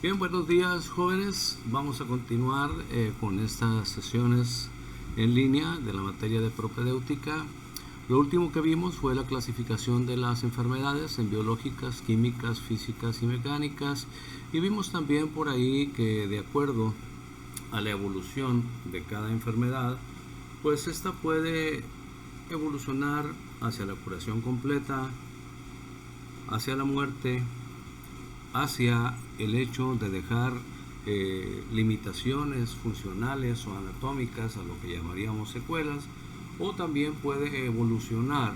Bien, buenos días jóvenes. Vamos a continuar con estas sesiones en línea de la materia de propedéutica. Lo último que vimos fue la clasificación de las enfermedades en biológicas, químicas, físicas y mecánicas. Y vimos también por ahí que de acuerdo a la evolución de cada enfermedad, pues esta puede evolucionar hacia la curación completa, hacia la muerte, hacia el hecho de dejar limitaciones funcionales o anatómicas a lo que llamaríamos secuelas, o también puede evolucionar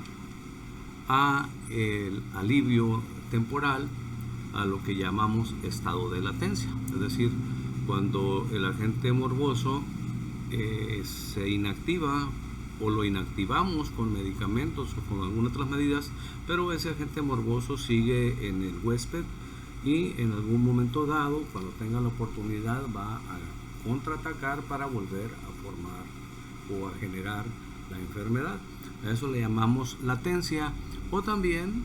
a el alivio temporal, a lo que llamamos estado de latencia. Es decir, cuando el agente morboso se inactiva o lo inactivamos con medicamentos o con algunas otras medidas, pero ese agente morboso sigue en el huésped y en algún momento dado, cuando tenga la oportunidad, va a contraatacar para volver a formar o a generar la enfermedad. A eso le llamamos latencia, o también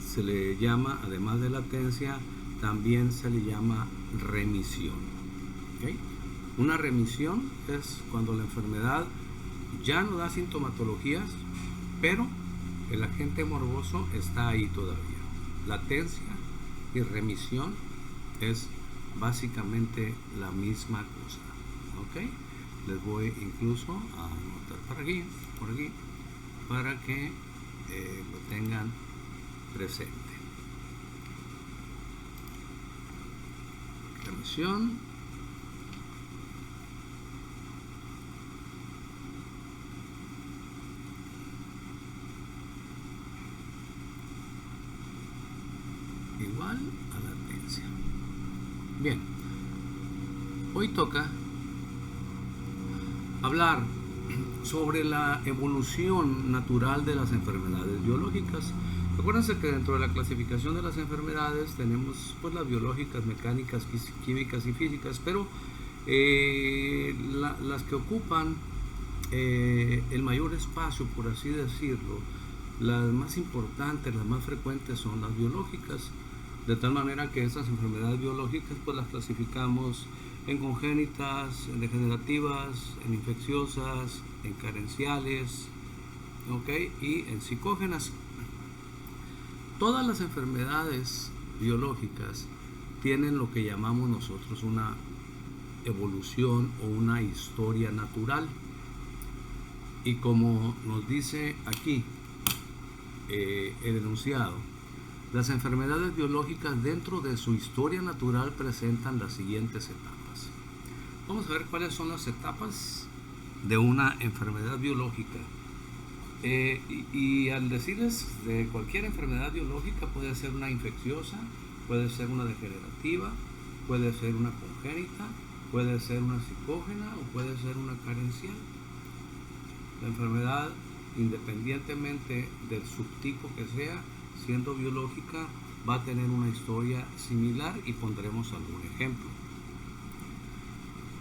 se le llama, además de latencia, también se le llama remisión. ¿Okay? Una remisión es cuando la enfermedad ya no da sintomatologías, pero el agente morboso está ahí todavía. Latencia y remisión es básicamente la misma cosa. ¿Ok? Les voy incluso a anotar por aquí, para que lo tengan presente. Remisión. Igual a latencia. Bien, hoy toca hablar sobre la evolución natural de las enfermedades biológicas. Acuérdense que dentro de la clasificación de las enfermedades tenemos pues las biológicas, mecánicas, químicas y físicas, pero las que ocupan el mayor espacio, por así decirlo, las más importantes, las más frecuentes son las biológicas, de tal manera que estas enfermedades biológicas pues las clasificamos en congénitas, en degenerativas, en infecciosas, en carenciales, ¿okay? Y en psicógenas. Todas las enfermedades biológicas tienen lo que llamamos nosotros una evolución o una historia natural. Y como nos dice aquí el enunciado, las enfermedades biológicas dentro de su historia natural presentan las siguientes etapas. Vamos a ver cuáles son las etapas de una enfermedad biológica. Y al decirles de cualquier enfermedad biológica, puede ser una infecciosa, puede ser una degenerativa, puede ser una congénita, puede ser una psicógena o puede ser una carencial. La enfermedad, independientemente del subtipo que sea, siendo biológica, va a tener una historia similar y pondremos algún ejemplo.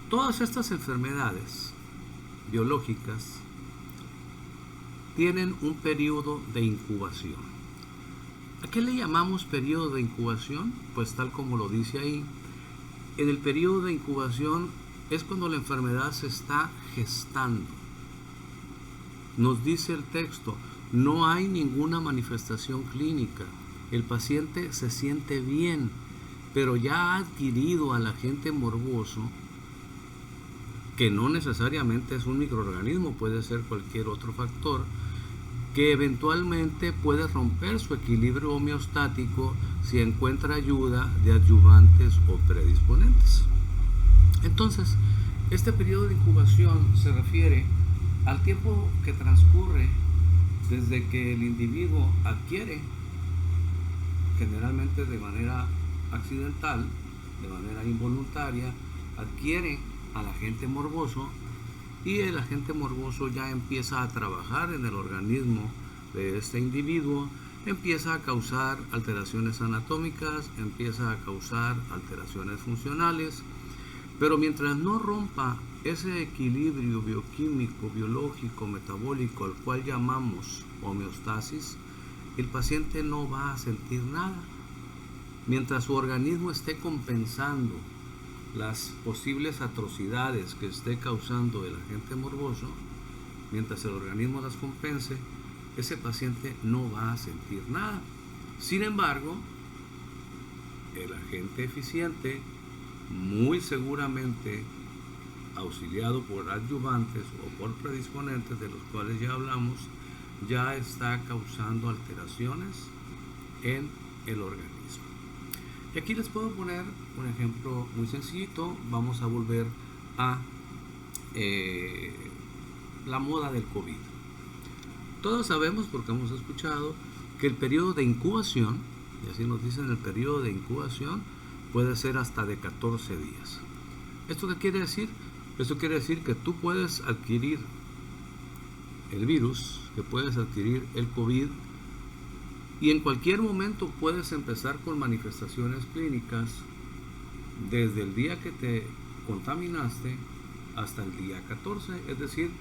Todas estas enfermedades biológicas tienen un periodo de incubación. ¿A qué le llamamos periodo de incubación? Pues tal como lo dice ahí, en el periodo de incubación es cuando la enfermedad se está gestando. Nos dice el texto, no hay ninguna manifestación clínica, el paciente se siente bien, pero ya ha adquirido al agente morboso, que no necesariamente es un microorganismo, puede ser cualquier otro factor, que eventualmente puede romper su equilibrio homeostático si encuentra ayuda de adyuvantes o predisponentes. Entonces, este periodo de incubación se refiere al tiempo que transcurre desde que el individuo adquiere, generalmente de manera accidental, de manera involuntaria, adquiere al agente morboso, y el agente morboso ya empieza a trabajar en el organismo de este individuo, empieza a causar alteraciones anatómicas, empieza a causar alteraciones funcionales, pero mientras no rompa ese equilibrio bioquímico, biológico, metabólico, al cual llamamos homeostasis, el paciente no va a sentir nada. mientras su organismo esté compensando las posibles atrocidades que esté causando el agente morboso, mientras el organismo las compense, ese paciente no va a sentir nada. Sin embargo, el agente eficiente, muy seguramente auxiliado por adyuvantes o por predisponentes de los cuales ya hablamos, ya está causando alteraciones en el organismo. Y aquí les puedo poner un ejemplo muy sencillito. Vamos a volver a la moda del COVID. Todos sabemos, porque hemos escuchado, que el periodo de incubación, y así nos dicen, el periodo de incubación puede ser hasta de 14 días. ¿Esto qué quiere decir? Esto quiere decir que tú puedes adquirir el virus, que puedes adquirir el COVID, y en cualquier momento puedes empezar con manifestaciones clínicas desde el día que te contaminaste hasta el día 14. Es decir,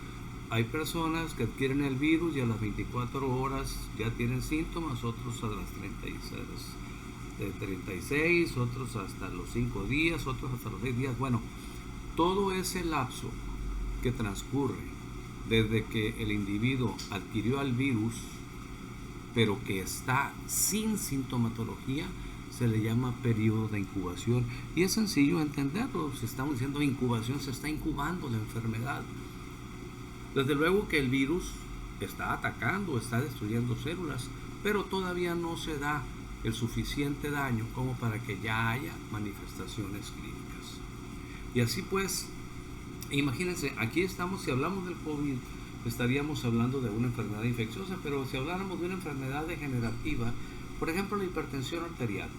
hay personas que adquieren el virus y a las 24 horas ya tienen síntomas, otros a las 36, otros hasta los 5 días, otros hasta los 6 días. Bueno, todo ese lapso que transcurre desde que el individuo adquirió el virus, pero que está sin sintomatología, se le llama periodo de incubación. Y es sencillo entenderlo. Si estamos diciendo incubación, se está incubando la enfermedad. Desde luego que el virus está atacando, está destruyendo células, pero todavía no se da el suficiente daño como para que ya haya manifestaciones clínicas. Y así pues, imagínense, aquí estamos, si hablamos del COVID, estaríamos hablando de una enfermedad infecciosa, pero si habláramos de una enfermedad degenerativa, por ejemplo la hipertensión arterial.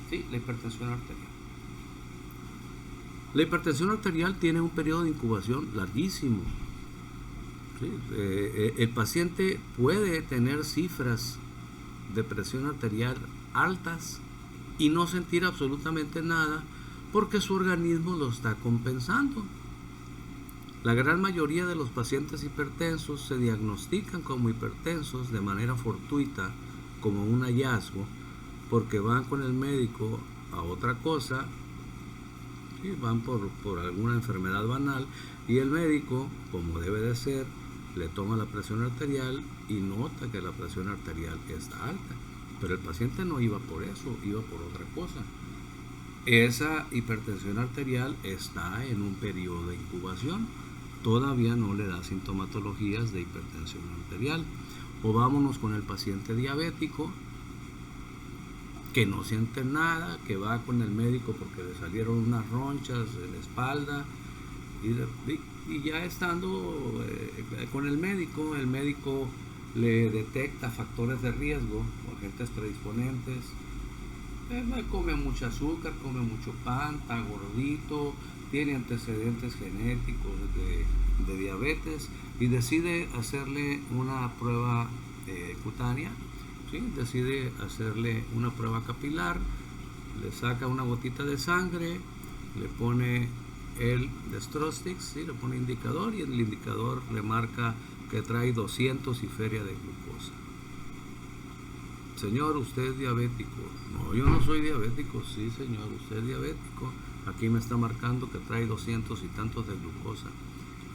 Sí, la hipertensión arterial. La hipertensión arterial tiene un periodo de incubación larguísimo. ¿Sí? El paciente puede tener cifras de presión arterial altas y no sentir absolutamente nada porque su organismo lo está compensando. La gran mayoría de los pacientes hipertensos se diagnostican como hipertensos de manera fortuita, como un hallazgo, porque van con el médico a otra cosa, ¿sí? Van por alguna enfermedad banal, y el médico, como debe de ser, le toma la presión arterial y nota que la presión arterial está alta, pero el paciente no iba por eso, iba por otra cosa. Esa hipertensión arterial está en un periodo de incubación, todavía no le da sintomatologías de hipertensión arterial. O vámonos con el paciente diabético, que no siente nada, que va con el médico porque le salieron unas ronchas en la espalda, y ya estando con el médico le detecta factores de riesgo, agentes predisponentes, come mucho azúcar, come mucho pan, está gordito, tiene antecedentes genéticos de diabetes, y decide hacerle una prueba cutánea, ¿sí? Decide hacerle una prueba capilar, le saca una gotita de sangre, le pone el Destrostix, ¿sí? Le pone indicador, y el indicador le marca que trae 200 y feria de glucosa. Señor, ¿usted es diabético? No, yo no soy diabético. Sí, señor, usted es diabético. Aquí me está marcando que trae 200 y tantos de glucosa.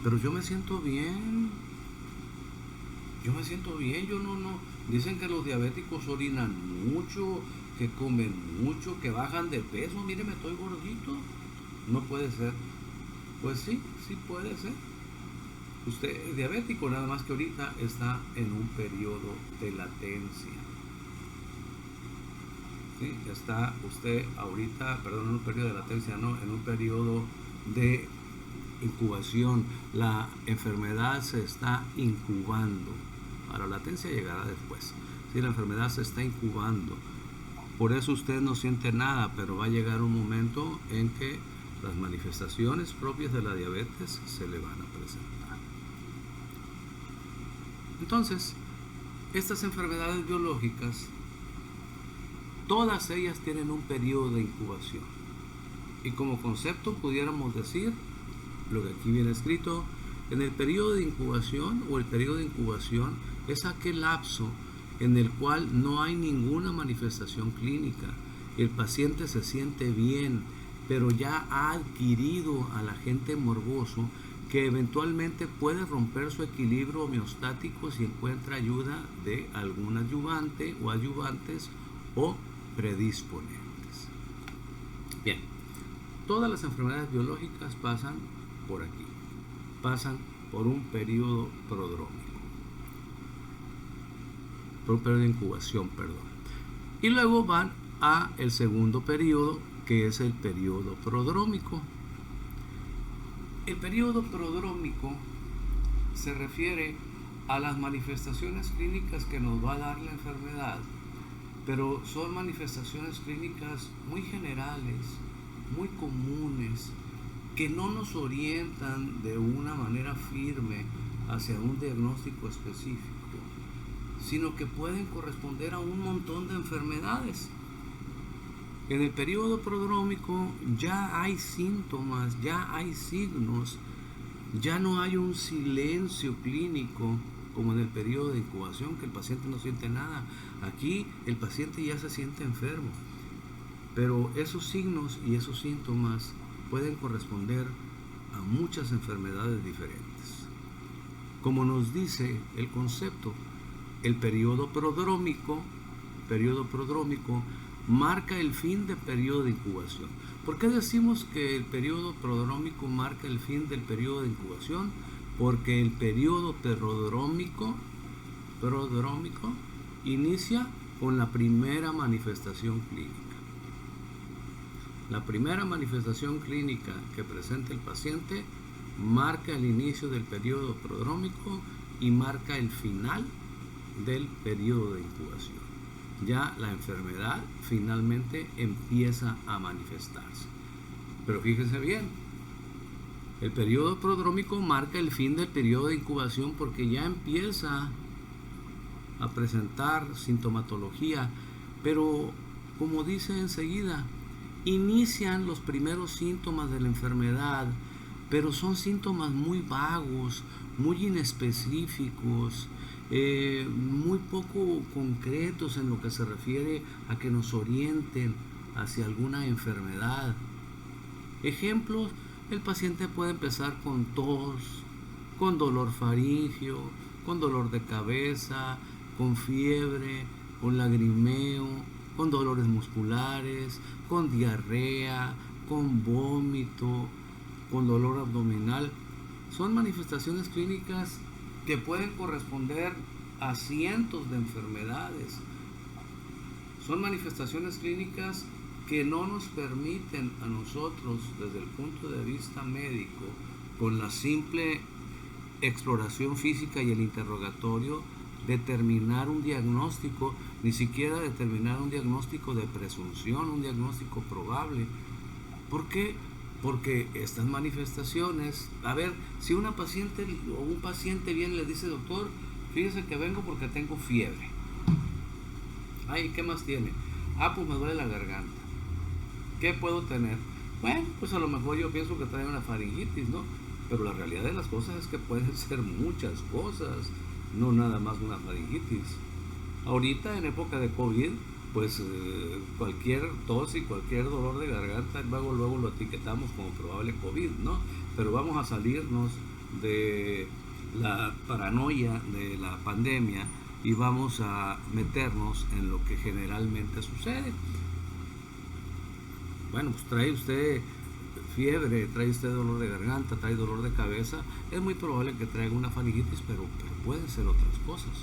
Pero yo me siento bien. Yo no. Dicen que los diabéticos orinan mucho, que comen mucho, que bajan de peso. Mire, me estoy gordito. No puede ser. Pues sí, sí puede ser. Usted es diabético, nada más que ahorita está en un periodo de latencia. ¿Sí? Está usted ahorita, perdón, en un periodo de latencia, no, en un periodo de incubación. La enfermedad se está incubando. A la latencia llegará después. ¿Sí? La enfermedad se está incubando. Por eso usted no siente nada, pero va a llegar un momento en que las manifestaciones propias de la diabetes se le van a presentar. Entonces, estas enfermedades biológicas, todas ellas tienen un periodo de incubación. Y como concepto pudiéramos decir, lo que aquí viene escrito, en el periodo de incubación, o el periodo de incubación es aquel lapso en el cual no hay ninguna manifestación clínica. El paciente se siente bien, pero ya ha adquirido al agente morboso que eventualmente puede romper su equilibrio homeostático si encuentra ayuda de algún adyuvante o adyuvantes o predisponentes. Bien, todas las enfermedades biológicas pasan por aquí, pasan por un periodo prodrómico, por un periodo de incubación, perdón. Y luego van a el segundo periodo, que es el periodo prodrómico. El periodo prodrómico se refiere a las manifestaciones clínicas que nos va a dar la enfermedad, pero son manifestaciones clínicas muy generales, muy comunes, que no nos orientan de una manera firme hacia un diagnóstico específico, sino que pueden corresponder a un montón de enfermedades. En el periodo prodrómico ya hay síntomas, ya hay signos, ya no hay un silencio clínico como en el periodo de incubación, que el paciente no siente nada. Aquí el paciente ya se siente enfermo, pero esos signos y esos síntomas pueden corresponder a muchas enfermedades diferentes. Como nos dice el concepto, el periodo prodrómico marca el fin del periodo de incubación. ¿Por qué decimos que el periodo prodrómico marca el fin del periodo de incubación? Porque el periodo prodrómico inicia con la primera manifestación clínica. La primera manifestación clínica que presenta el paciente marca el inicio del periodo prodrómico y marca el final del periodo de incubación. Ya la enfermedad finalmente empieza a manifestarse. Pero fíjense bien, el periodo prodrómico marca el fin del periodo de incubación porque ya empieza a presentar sintomatología, pero como dice enseguida, inician los primeros síntomas de la enfermedad, pero son síntomas muy vagos, muy inespecíficos, muy poco concretos en lo que se refiere a que nos orienten hacia alguna enfermedad. Ejemplos: el paciente puede empezar con tos, con dolor faríngeo, con dolor de cabeza, con fiebre, con lagrimeo, con dolores musculares, con diarrea, con vómito, con dolor abdominal. Son manifestaciones clínicas que pueden corresponder a cientos de enfermedades. Son manifestaciones clínicas que no nos permiten a nosotros, desde el punto de vista médico, con la simple exploración física y el interrogatorio, determinar un diagnóstico, ni siquiera determinar un diagnóstico de presunción, un diagnóstico probable. ¿Por qué? Porque estas manifestaciones, a ver, si una paciente o un paciente viene y le dice: doctor, fíjese que vengo porque tengo fiebre. Ay, ¿qué más tiene? Pues me duele la garganta. ¿Qué puedo tener? Bueno, pues a lo mejor yo pienso que trae una faringitis, ¿no? Pero la realidad de las cosas es que pueden ser muchas cosas, no nada más una faringitis. Ahorita, en época de COVID, pues cualquier tos y cualquier dolor de garganta, luego lo etiquetamos como probable COVID, ¿no? Pero vamos a salirnos de la paranoia de la pandemia y vamos a meternos en lo que generalmente sucede. Bueno, pues trae usted fiebre, trae usted dolor de garganta, trae dolor de cabeza, es muy probable que traiga una faringitis, pero pueden ser otras cosas.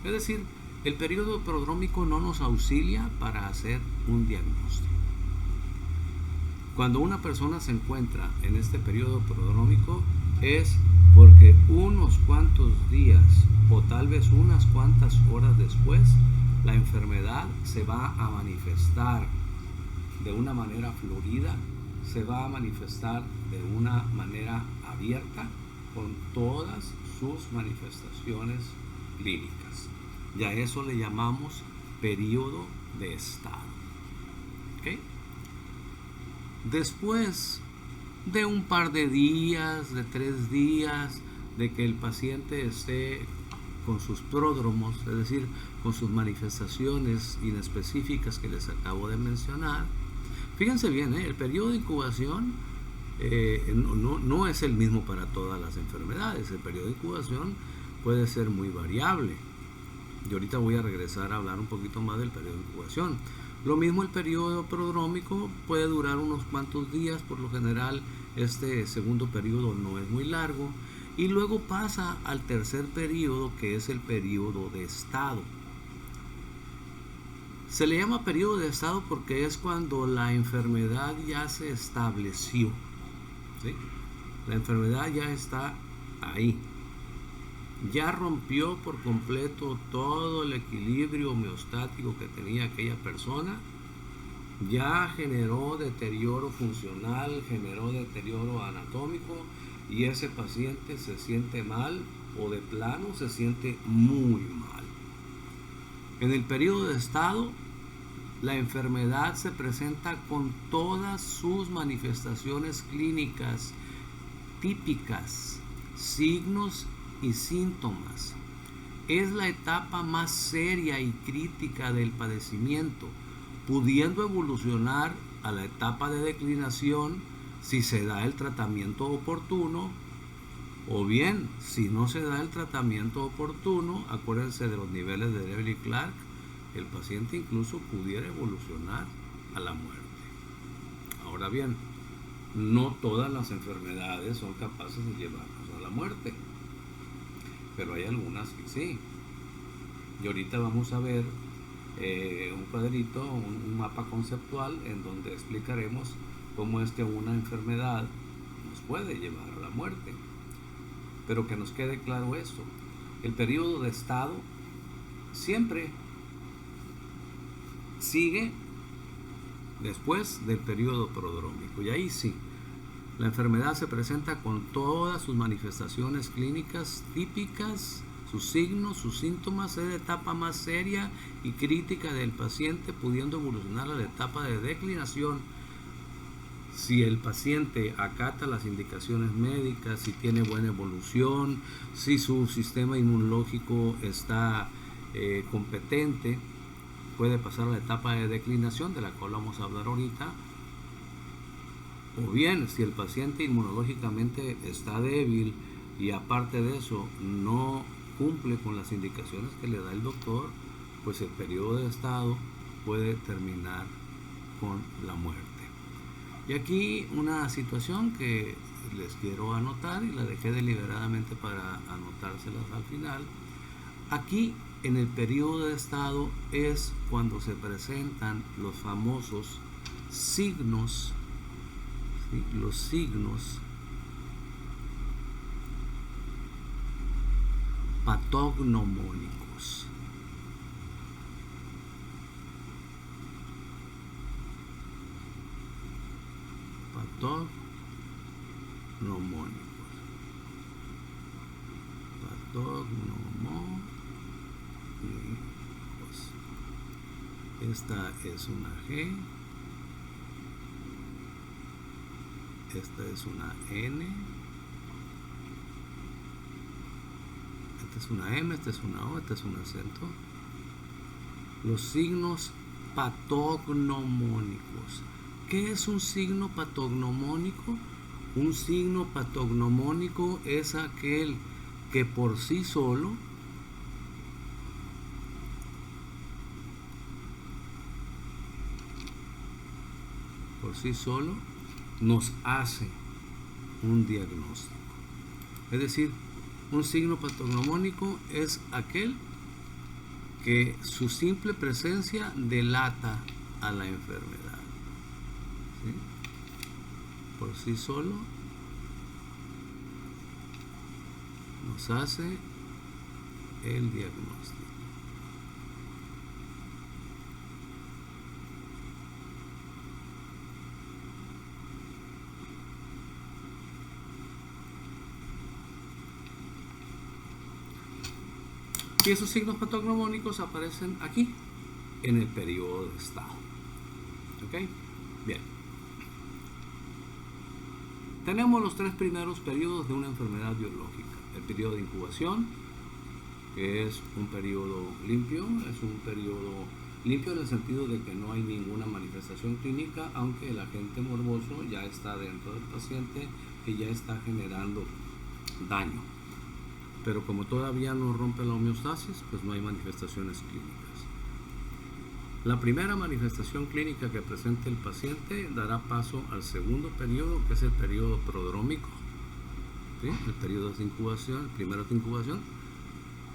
Es decir, el periodo prodrómico no nos auxilia para hacer un diagnóstico. Cuando una persona se encuentra en este periodo prodrómico es porque unos cuantos días o tal vez unas cuantas horas después la enfermedad se va a manifestar de una manera fluida, se va a manifestar de una manera abierta con todas sus manifestaciones clínicas. Y a eso le llamamos periodo de estado. ¿Okay? Después de un par de días, de 3 días, de que el paciente esté con sus pródromos, es decir, con sus manifestaciones inespecíficas que les acabo de mencionar. Fíjense bien, el periodo de incubación no es el mismo para todas las enfermedades. El periodo de incubación puede ser muy variable. Y ahorita voy a regresar a hablar un poquito más del periodo de incubación. Lo mismo el periodo prodrómico puede durar unos cuantos días. Por lo general este segundo periodo no es muy largo. Y luego pasa al tercer periodo, que es el periodo de estado. Se le llama periodo de estado porque es cuando la enfermedad ya se estableció, ¿sí? La enfermedad ya está ahí. Ya rompió por completo todo el equilibrio homeostático que tenía aquella persona. Ya generó deterioro funcional, generó deterioro anatómico, y ese paciente se siente mal o de plano se siente muy mal. En el periodo de estado, la enfermedad se presenta con todas sus manifestaciones clínicas típicas, signos y síntomas. Es la etapa más seria y crítica del padecimiento, pudiendo evolucionar a la etapa de declinación si se da el tratamiento oportuno, o bien, si no se da el tratamiento oportuno, acuérdense de los niveles de Lebel y Clark, el paciente incluso pudiera evolucionar a la muerte. Ahora bien, no todas las enfermedades son capaces de llevarnos a la muerte, pero hay algunas que sí. Y ahorita vamos a ver un cuadrito, un mapa conceptual en donde explicaremos cómo es que una enfermedad nos puede llevar a la muerte. Pero que nos quede claro esto: el periodo de estado siempre sigue después del periodo prodrómico, y ahí sí, la enfermedad se presenta con todas sus manifestaciones clínicas típicas, sus signos, sus síntomas. Es la etapa más seria y crítica del paciente, pudiendo evolucionar a la etapa de declinación si el paciente acata las indicaciones médicas, si tiene buena evolución, si su sistema inmunológico está competente. Puede pasar a la etapa de declinación, de la cual vamos a hablar ahorita. O bien, si el paciente inmunológicamente está débil y aparte de eso no cumple con las indicaciones que le da el doctor, pues el periodo de estado puede terminar con la muerte. Y aquí una situación que les quiero anotar, y la dejé deliberadamente para anotárselas al final. Aquí, en el periodo de estado, es cuando se presentan los famosos signos, ¿sí? Los signos patognomónicos. Patognomónicos. Esta es una G, esta es una N, esta es una M, esta es una O, esta es un acento. Los signos patognomónicos. ¿Qué es un signo patognomónico? Un signo patognomónico es aquel que por sí solo nos hace un diagnóstico. Es decir, un signo patognomónico es aquel que su simple presencia delata a la enfermedad. ¿Sí? Por sí solo nos hace el diagnóstico. Y esos signos patognomónicos aparecen aquí, en el periodo de estado. ¿Ok? Bien. Tenemos los tres primeros periodos de una enfermedad biológica: el periodo de incubación, que es un periodo limpio, es un periodo limpio en el sentido de que no hay ninguna manifestación clínica, aunque el agente morboso ya está dentro del paciente y ya está generando daño. Pero como todavía no rompe la homeostasis, pues no hay manifestaciones clínicas. La primera manifestación clínica que presente el paciente dará paso al segundo periodo, que es el periodo prodrómico. ¿Sí? El periodo de incubación, el primero es de incubación,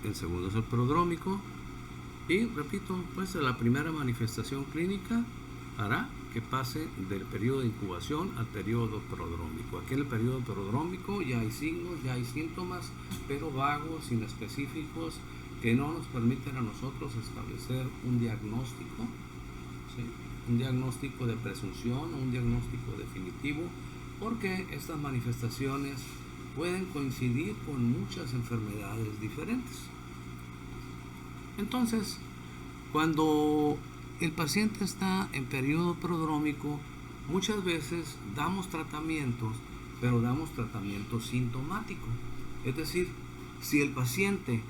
el segundo es el prodrómico. Y repito, pues la primera manifestación clínica hará que pase del periodo de incubación al periodo prodrómico. Aquí en el periodo prodrómico ya hay signos, ya hay síntomas, pero vagos, inespecíficos, que no nos permiten a nosotros establecer un diagnóstico, ¿sí? Un diagnóstico de presunción o un diagnóstico definitivo, porque estas manifestaciones pueden coincidir con muchas enfermedades diferentes. Entonces, cuando el paciente está en periodo prodrómico, muchas veces damos tratamientos, pero damos tratamiento sintomático. Es decir, si el paciente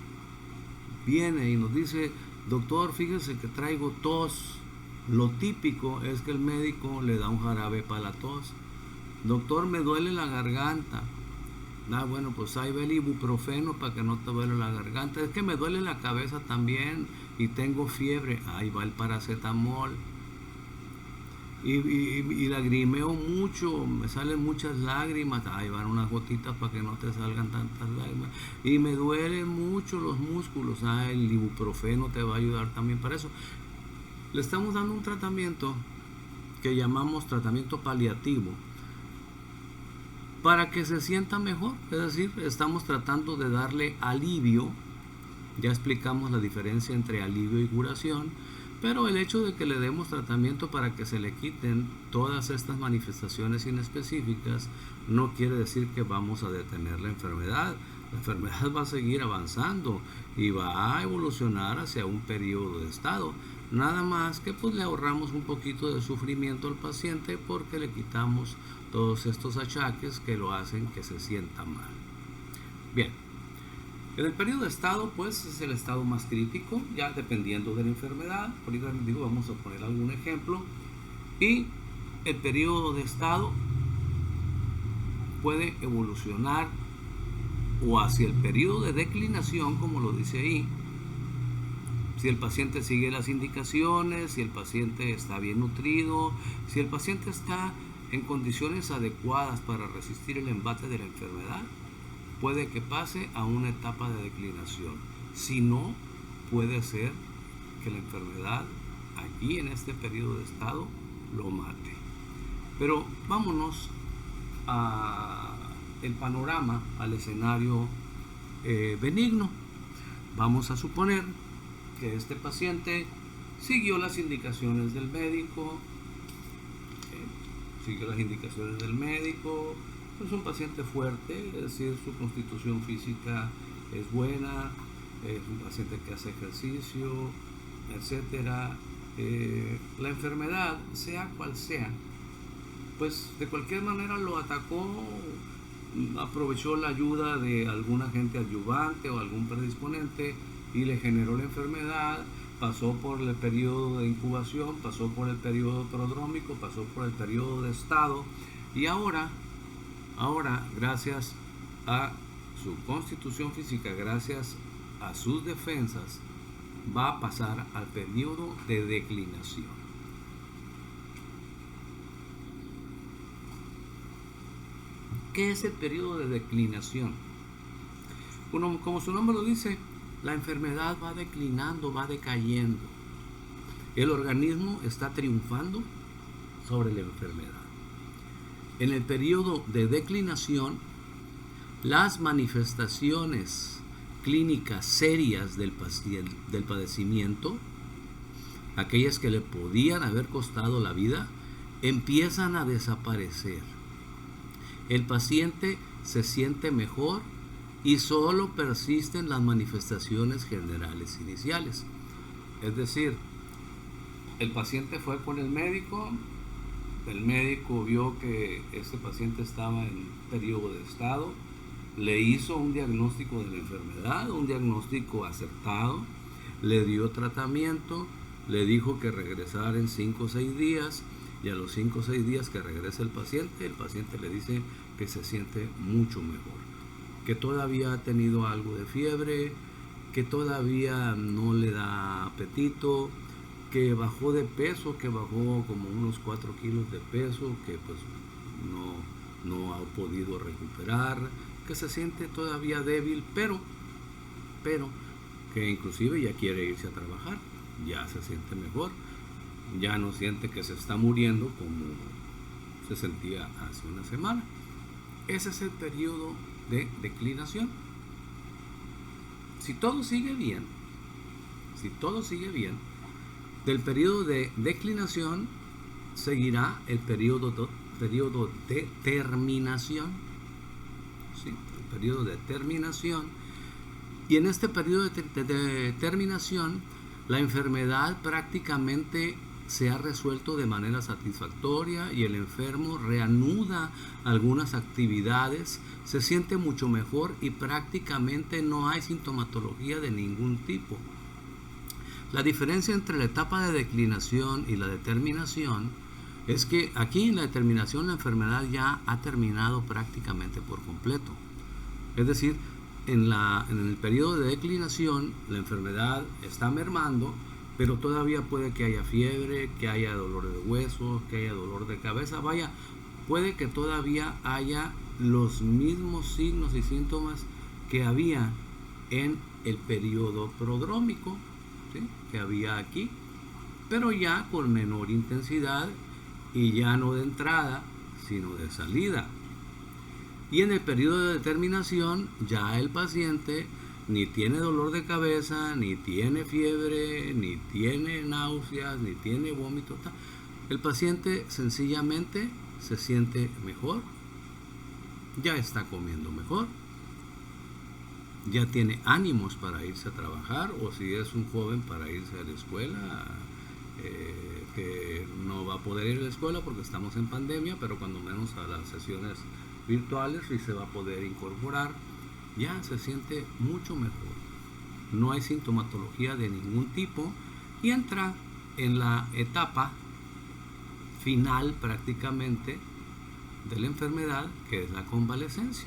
viene y nos dice, doctor, fíjese que traigo tos, lo típico es que el médico le da un jarabe para la tos. Doctor, me duele la garganta. Bueno, pues ahí va el ibuprofeno para que no te duele la garganta. Es que me duele la cabeza también y tengo fiebre. Ahí va el paracetamol. Y lagrimeo mucho, me salen muchas lágrimas. Ahí van unas gotitas para que no te salgan tantas lágrimas. Y me duelen mucho los músculos. El ibuprofeno te va a ayudar también para eso. Le estamos dando un tratamiento que llamamos tratamiento paliativo, para que se sienta mejor. Es decir, estamos tratando de darle alivio. Ya explicamos la diferencia entre alivio y curación, pero el hecho de que le demos tratamiento para que se le quiten todas estas manifestaciones inespecíficas no quiere decir que vamos a detener la enfermedad. La enfermedad va a seguir avanzando y va a evolucionar hacia un periodo de estado. Nada más que pues le ahorramos un poquito de sufrimiento al paciente porque le quitamos todos estos achaques que lo hacen que se sienta mal. Bien, en el periodo de estado pues es el estado más crítico, ya dependiendo de la enfermedad. Ahorita les digo, vamos a poner algún ejemplo. Y el periodo de estado puede evolucionar o hacia el periodo de declinación, como lo dice ahí, si el paciente sigue las indicaciones, si el paciente está bien nutrido, si el paciente está en condiciones adecuadas para resistir el embate de la enfermedad, puede que pase a una etapa de declinación. Si no, puede ser que la enfermedad aquí en este periodo de estado lo mate. Pero vámonos al panorama, al escenario benigno. Vamos a suponer que este paciente siguió las indicaciones del médico, es un paciente fuerte, es decir, su constitución física es buena, es un paciente que hace ejercicio, etcétera. La enfermedad, sea cual sea, pues de cualquier manera lo atacó, aprovechó la ayuda de algún agente adyuvante o algún predisponente y le generó la enfermedad, pasó por el periodo de incubación, pasó por el periodo prodrómico, pasó por el periodo de estado y ahora, gracias a su constitución física, gracias a sus defensas, va a pasar al periodo de declinación. ¿Qué es el periodo de declinación? Como su nombre lo dice, la enfermedad va declinando, va decayendo. El organismo está triunfando sobre la enfermedad. En el periodo de declinación, las manifestaciones clínicas serias del padecimiento, aquellas que le podían haber costado la vida, empiezan a desaparecer. El paciente se siente mejor y solo persisten las manifestaciones generales iniciales. Es decir, el paciente fue con el médico vio que este paciente estaba en periodo de estado, le hizo un diagnóstico de la enfermedad, un diagnóstico acertado, le dio tratamiento, le dijo que regresara en 5 o 6 días, y a los 5 o 6 días que regrese el paciente le dice que se siente mucho mejor, que todavía ha tenido algo de fiebre, que todavía no le da apetito, que bajó de peso, que bajó como unos 4 kilos de peso, que pues no ha podido recuperar, que se siente todavía débil, pero que inclusive ya quiere irse a trabajar, ya se siente mejor, ya no siente que se está muriendo como se sentía hace una semana. Ese es el periodo de declinación. Si todo sigue bien, del periodo de declinación seguirá el periodo de terminación. ¿Sí? El periodo de terminación. Y en este periodo de terminación, la enfermedad prácticamente se ha resuelto de manera satisfactoria y el enfermo reanuda algunas actividades, se siente mucho mejor y prácticamente no hay sintomatología de ningún tipo. La diferencia entre la etapa de declinación y la de terminación es que aquí en la determinación la enfermedad ya ha terminado prácticamente por completo. Es decir, en el periodo de declinación la enfermedad está mermando, pero todavía puede que haya fiebre, que haya dolor de huesos, que haya dolor de cabeza. Vaya, puede que todavía haya los mismos signos y síntomas que había en el periodo prodrómico, ¿sí? Que había aquí, pero ya con menor intensidad y ya no de entrada, sino de salida. Y en el periodo de determinación ya el paciente ni tiene dolor de cabeza, ni tiene fiebre, ni tiene náuseas, ni tiene vómito. El paciente sencillamente se siente mejor, ya está comiendo mejor, ya tiene ánimos para irse a trabajar, o si es un joven para irse a la escuela, que no va a poder ir a la escuela porque estamos en pandemia, pero cuando menos a las sesiones virtuales sí se va a poder incorporar. Ya se siente mucho mejor, no hay sintomatología de ningún tipo y entra en la etapa final prácticamente de la enfermedad, que es la convalecencia.